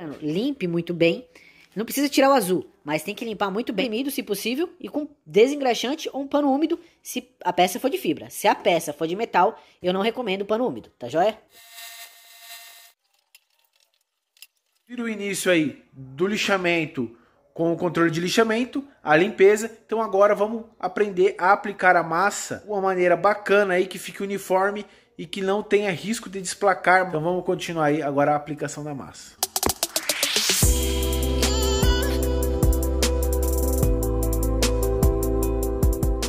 interno, limpe muito bem. Não precisa tirar o azul, mas tem que limpar muito bem, úmido, se possível, e com desengraxante ou um pano úmido se a peça for de fibra. Se a peça for de metal, eu não recomendo pano úmido, tá joia? Vira o início aí do lixamento com o controle de lixamento, a limpeza. Então agora vamos aprender a aplicar a massa de uma maneira bacana aí, que fique uniforme e que não tenha risco de desplacar. Então vamos continuar aí agora a aplicação da massa.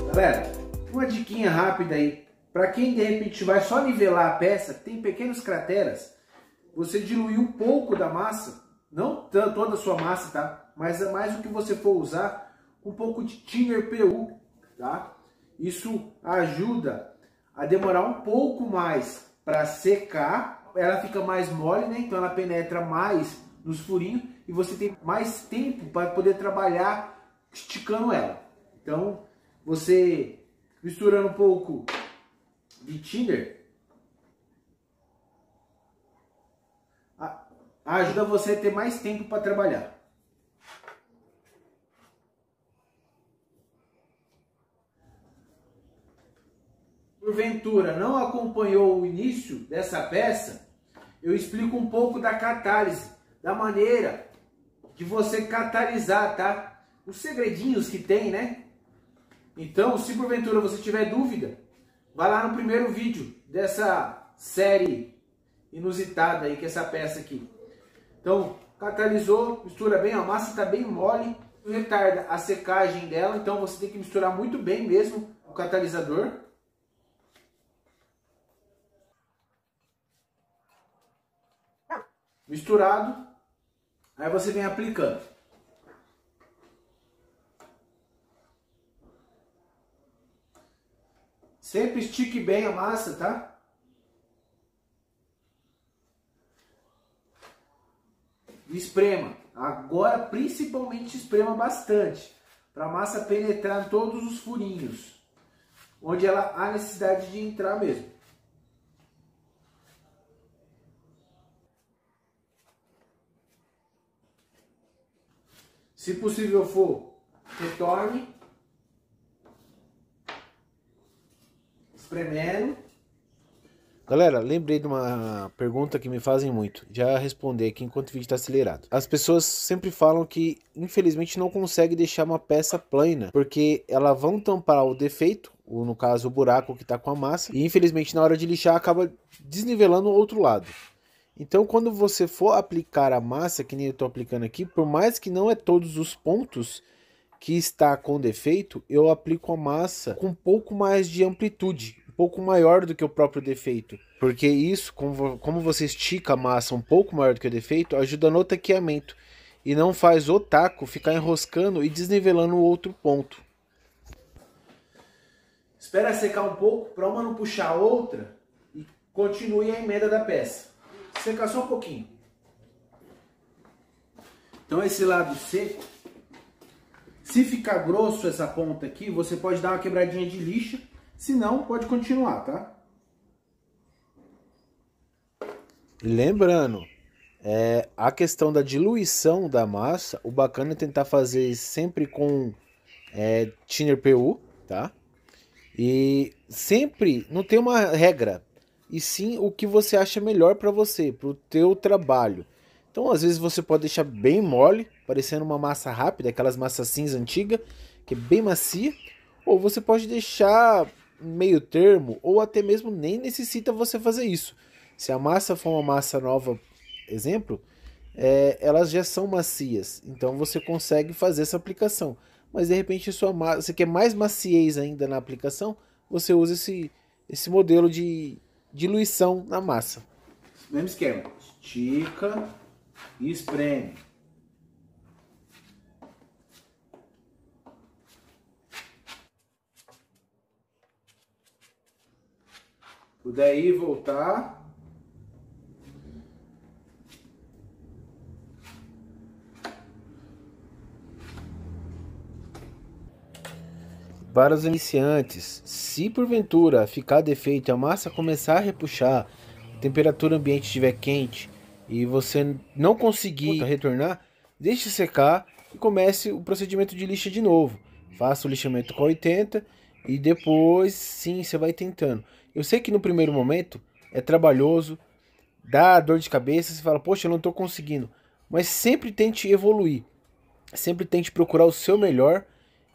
Galera, uma diquinha rápida aí. Para quem de repente vai só nivelar a peça, tem pequenas crateras, você diluir um pouco da massa, não toda a sua massa, tá? Mas é mais o que você for usar, um pouco de thinner PU, tá? Isso ajuda a demorar um pouco mais para secar, ela fica mais mole, né? Então ela penetra mais nos furinhos e você tem mais tempo para poder trabalhar esticando ela. Então, você misturando um pouco de thinner ajuda você a ter mais tempo para trabalhar. Porventura não acompanhou o início dessa peça, eu explico um pouco da catálise, da maneira de você catalisar, tá? Os segredinhos que tem, né? Então, se porventura você tiver dúvida, vai lá no primeiro vídeo dessa série inusitada aí, que é essa peça aqui. Então, catalisou, mistura bem, a massa está bem mole, retarda a secagem dela, então você tem que misturar muito bem mesmo o catalisador. Misturado, aí você vem aplicando. Sempre estique bem a massa, tá? Esprema. Agora, principalmente, esprema bastante, para a massa penetrar em todos os furinhos, onde ela há necessidade de entrar mesmo. Se possível for, retorne, espremendo. Galera, lembrei de uma pergunta que me fazem muito. Já respondi aqui enquanto o vídeo está acelerado. As pessoas sempre falam que, infelizmente, não consegue deixar uma peça plana, porque elas vão tampar o defeito, ou no caso o buraco que está com a massa, e infelizmente na hora de lixar acaba desnivelando o outro lado. Então, quando você for aplicar a massa, que nem eu estou aplicando aqui, por mais que não é todos os pontos que está com defeito, eu aplico a massa com um pouco mais de amplitude, um pouco maior do que o próprio defeito. Porque isso, como você estica a massa um pouco maior do que o defeito, ajuda no taqueamento e não faz o taco ficar enroscando e desnivelando o outro ponto. Espera secar um pouco para uma não puxar a outra e continue a emenda da peça. Secar só um pouquinho. Então esse lado seco, se ficar grosso essa ponta aqui, você pode dar uma quebradinha de lixa, se não, pode continuar, tá? Lembrando, a questão da diluição da massa, o bacana é tentar fazer sempre com thinner PU, tá? E sempre, não tem uma regra, e sim o que você acha melhor para você, para o teu trabalho. Então às vezes você pode deixar bem mole, parecendo uma massa rápida, aquelas massas cinza antiga, que é bem macia, ou você pode deixar meio termo, ou até mesmo nem necessita você fazer isso. Se a massa for uma massa nova, exemplo, elas já são macias, então você consegue fazer essa aplicação. Mas de repente você quer mais maciez ainda na aplicação, você usa esse modelo de diluição na massa. Mesmo esquema, estica e espreme. Puder ir e voltar. Para os iniciantes, se porventura ficar defeito e a massa começar a repuxar, a temperatura ambiente estiver quente, e você não conseguir retornar, deixe secar e comece o procedimento de lixa de novo. Faça o lixamento com 80 e depois sim você vai tentando. Eu sei que no primeiro momento é trabalhoso, dá dor de cabeça, você fala, poxa, eu não estou conseguindo. Mas sempre tente evoluir, sempre tente procurar o seu melhor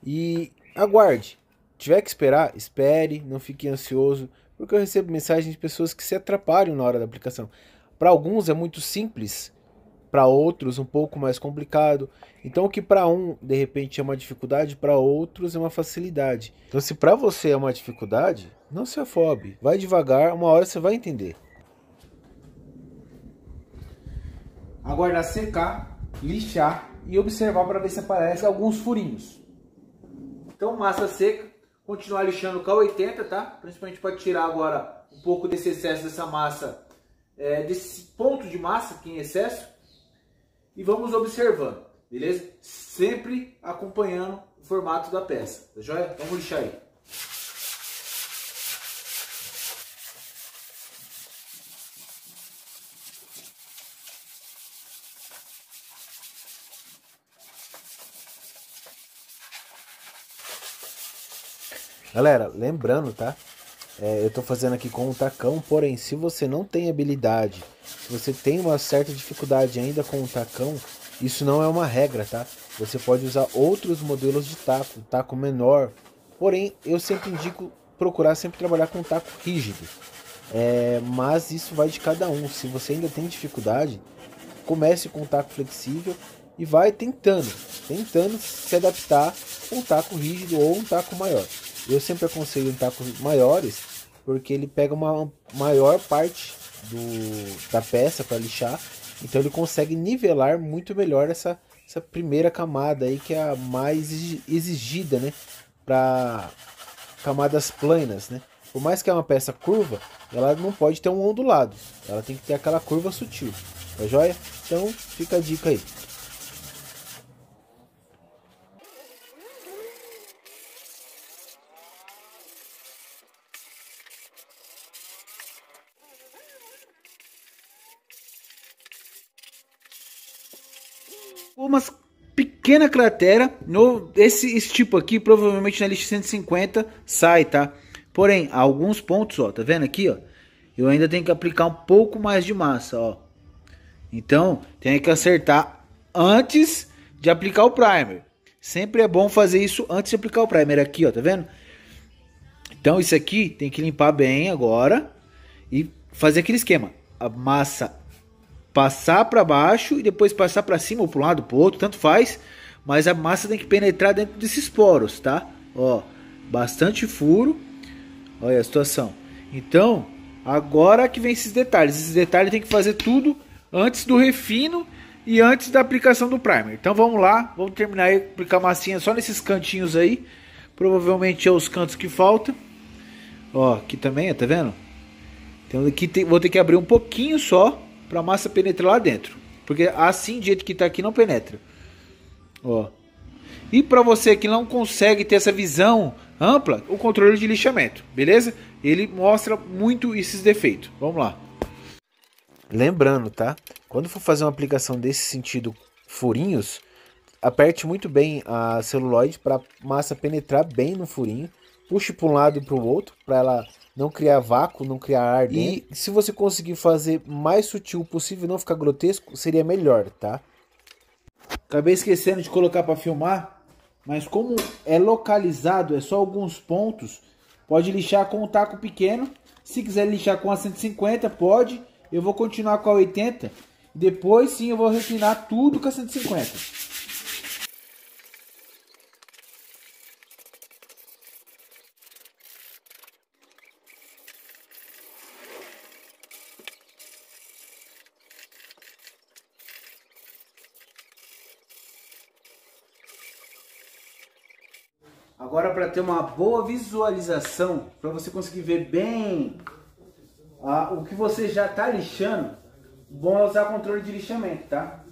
e aguarde. Tiver que esperar, espere, não fique ansioso, porque eu recebo mensagens de pessoas que se atrapalham na hora da aplicação. Para alguns é muito simples, para outros um pouco mais complicado. Então o que para um de repente é uma dificuldade, para outros é uma facilidade. Então se para você é uma dificuldade, não se afobe, vai devagar, uma hora você vai entender. Aguardar secar, lixar e observar para ver se aparecem alguns furinhos. Então massa seca, continuar lixando com a 80, tá? Principalmente para tirar agora um pouco desse excesso dessa massa, desse ponto de massa que em excesso. E vamos observando, beleza? Sempre acompanhando o formato da peça, tá joia? Vamos lixar aí. Galera, lembrando, tá? Eu tô fazendo aqui com um tacão, porém, se você não tem habilidade, se você tem uma certa dificuldade ainda com o tacão, isso não é uma regra, tá? Você pode usar outros modelos de taco menor, porém, eu sempre indico procurar sempre trabalhar com taco rígido. Mas isso vai de cada um. Se você ainda tem dificuldade, comece com um taco flexível e vai tentando se adaptar com um taco rígido ou um taco maior. Eu sempre aconselho tacos maiores, porque ele pega uma maior parte da peça para lixar, então ele consegue nivelar muito melhor essa primeira camada aí, que é a mais exigida, né, para camadas planas, né? Por mais que é uma peça curva, ela não pode ter um ondulado, ela tem que ter aquela curva sutil, tá joia? Então fica a dica aí. Umas pequena cratera, esse tipo aqui provavelmente na lixa 150 sai, tá? Porém, alguns pontos, ó, tá vendo aqui, ó? Eu ainda tenho que aplicar um pouco mais de massa, ó. Então, tem que acertar antes de aplicar o primer. Sempre é bom fazer isso antes de aplicar o primer aqui, ó, tá vendo? Então, isso aqui tem que limpar bem agora e fazer aquele esquema. A massa passar para baixo e depois passar para cima ou para um lado, para o outro, tanto faz, mas a massa tem que penetrar dentro desses poros, tá? Ó, bastante furo. Olha a situação. Então, agora que vem esses detalhes tem que fazer tudo antes do refino e antes da aplicação do primer. Então vamos lá, vamos terminar aí, aplicar massinha só nesses cantinhos aí, provavelmente é os cantos que faltam. Ó, aqui também, tá vendo? Então aqui vou ter que abrir um pouquinho só para a massa penetrar lá dentro, porque assim, do jeito que tá aqui, não penetra. Ó. E para você que não consegue ter essa visão ampla, o controle de lixamento, beleza? Ele mostra muito esses defeitos. Vamos lá. Lembrando, tá? Quando for fazer uma aplicação desse sentido, furinhos, aperte muito bem a celulose para a massa penetrar bem no furinho. Puxe para um lado e para o outro, para ela não criar vácuo, não criar ar dentro. E se você conseguir fazer mais sutil possível, não ficar grotesco, seria melhor, tá? Acabei esquecendo de colocar para filmar, mas como é localizado, é só alguns pontos, pode lixar com um taco pequeno. Se quiser lixar com a 150, pode. Eu vou continuar com a 80 e depois sim eu vou refinar tudo com a 150. Agora, para ter uma boa visualização, para você conseguir ver bem o que você já está lixando, bom é usar controle de lixamento, tá?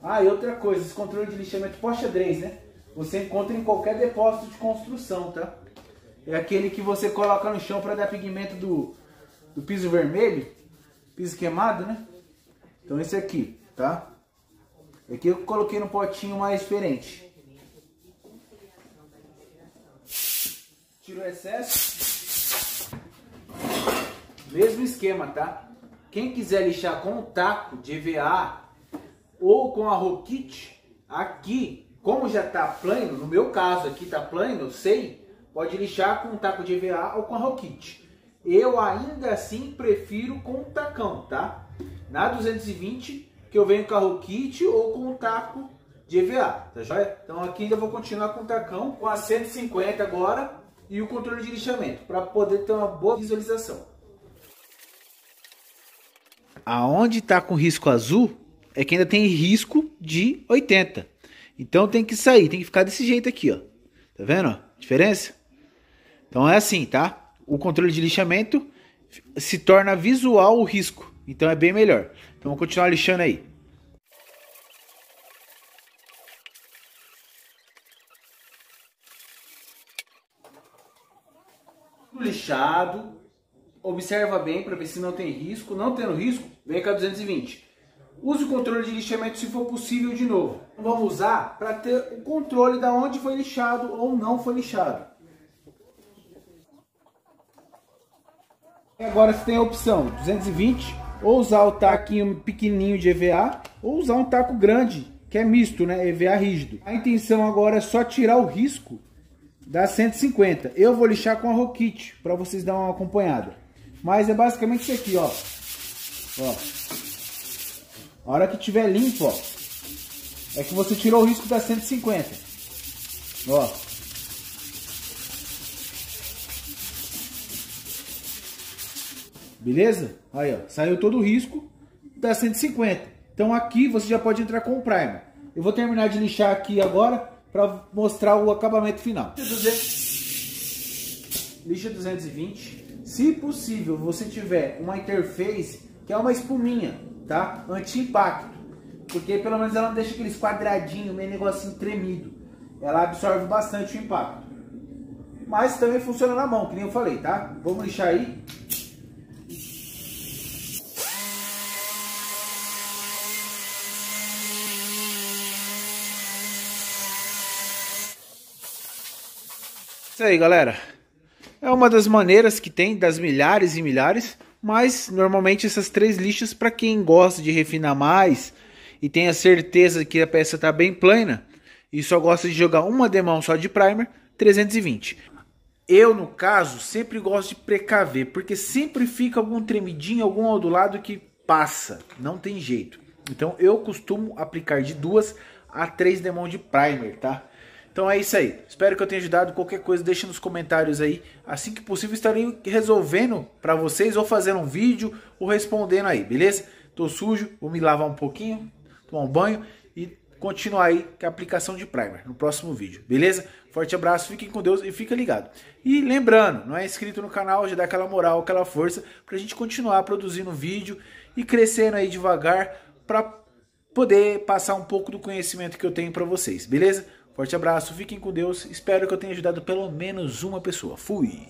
Ah, e outra coisa, esse controle de lixamento pós-xadrez, né? Você encontra em qualquer depósito de construção, tá? É aquele que você coloca no chão para dar pigmento do piso vermelho, piso queimado, né? Então esse aqui, tá? Aqui eu coloquei no potinho mais diferente. Tira o excesso. Mesmo esquema, tá? Quem quiser lixar com o taco de EVA ou com a Rokit, aqui, como já tá plano, no meu caso aqui tá plano, eu sei, pode lixar com o taco de EVA ou com a Rokit. Eu ainda assim prefiro com o tacão, tá? Na 220, que eu venho com a Rokit ou com o taco de EVA, tá joia? Então aqui ainda vou continuar com o tacão, com a 150 agora e o controle de lixamento, para poder ter uma boa visualização. Aonde tá com risco azul é que ainda tem risco de 80. Então tem que sair, tem que ficar desse jeito aqui, ó. Tá vendo, ó? Diferença? Então é assim, tá? O controle de lixamento se torna visual o risco. Então é bem melhor. Então vamos continuar lixando aí. Lixado. Observa bem para ver se não tem risco. Não tendo risco, vem com a 220. Use o controle de lixamento se for possível de novo. Vamos usar para ter o controle de onde foi lixado ou não foi lixado. E agora você tem a opção 220, ou usar o taquinho pequenininho de EVA, ou usar um taco grande, que é misto, né? EVA rígido. A intenção agora é só tirar o risco da 150. Eu vou lixar com a Rokit, para vocês darem uma acompanhada. Mas é basicamente isso aqui, ó. Ó. A hora que tiver limpo, ó, é que você tirou o risco da 150. Ó. Beleza? Aí, ó, saiu todo o risco da 150. Então aqui você já pode entrar com o primer. Eu vou terminar de lixar aqui agora para mostrar o acabamento final. Lixa 220. Se possível, você tiver uma interface que é uma espuminha, tá? Anti-impacto. Porque pelo menos ela não deixa aqueles quadradinhos, meio negocinho tremido. Ela absorve bastante o impacto. Mas também funciona na mão, que nem eu falei, tá? Vamos lixar aí. Isso aí, galera. É uma das maneiras que tem, das milhares e milhares, mas normalmente essas 3 lixas, para quem gosta de refinar mais e tem a certeza que a peça está bem plana e só gosta de jogar uma demão só de primer, 320. Eu, no caso, sempre gosto de precaver, porque sempre fica algum tremidinho, algum ao do lado que passa, não tem jeito. Então eu costumo aplicar de 2 a 3 demão de primer, tá? Então é isso aí. Espero que eu tenha ajudado. Qualquer coisa, deixa nos comentários aí. Assim que possível, estarei resolvendo para vocês, ou fazendo um vídeo, ou respondendo aí, beleza? Tô sujo, vou me lavar um pouquinho, tomar um banho e continuar aí com a aplicação de primer no próximo vídeo, beleza? Forte abraço, fiquem com Deus e fica ligado. E lembrando, não é inscrito no canal, já dá aquela moral, aquela força pra gente continuar produzindo vídeo e crescendo aí devagar para poder passar um pouco do conhecimento que eu tenho para vocês, beleza? Forte abraço, fiquem com Deus. Espero que eu tenha ajudado pelo menos uma pessoa. Fui!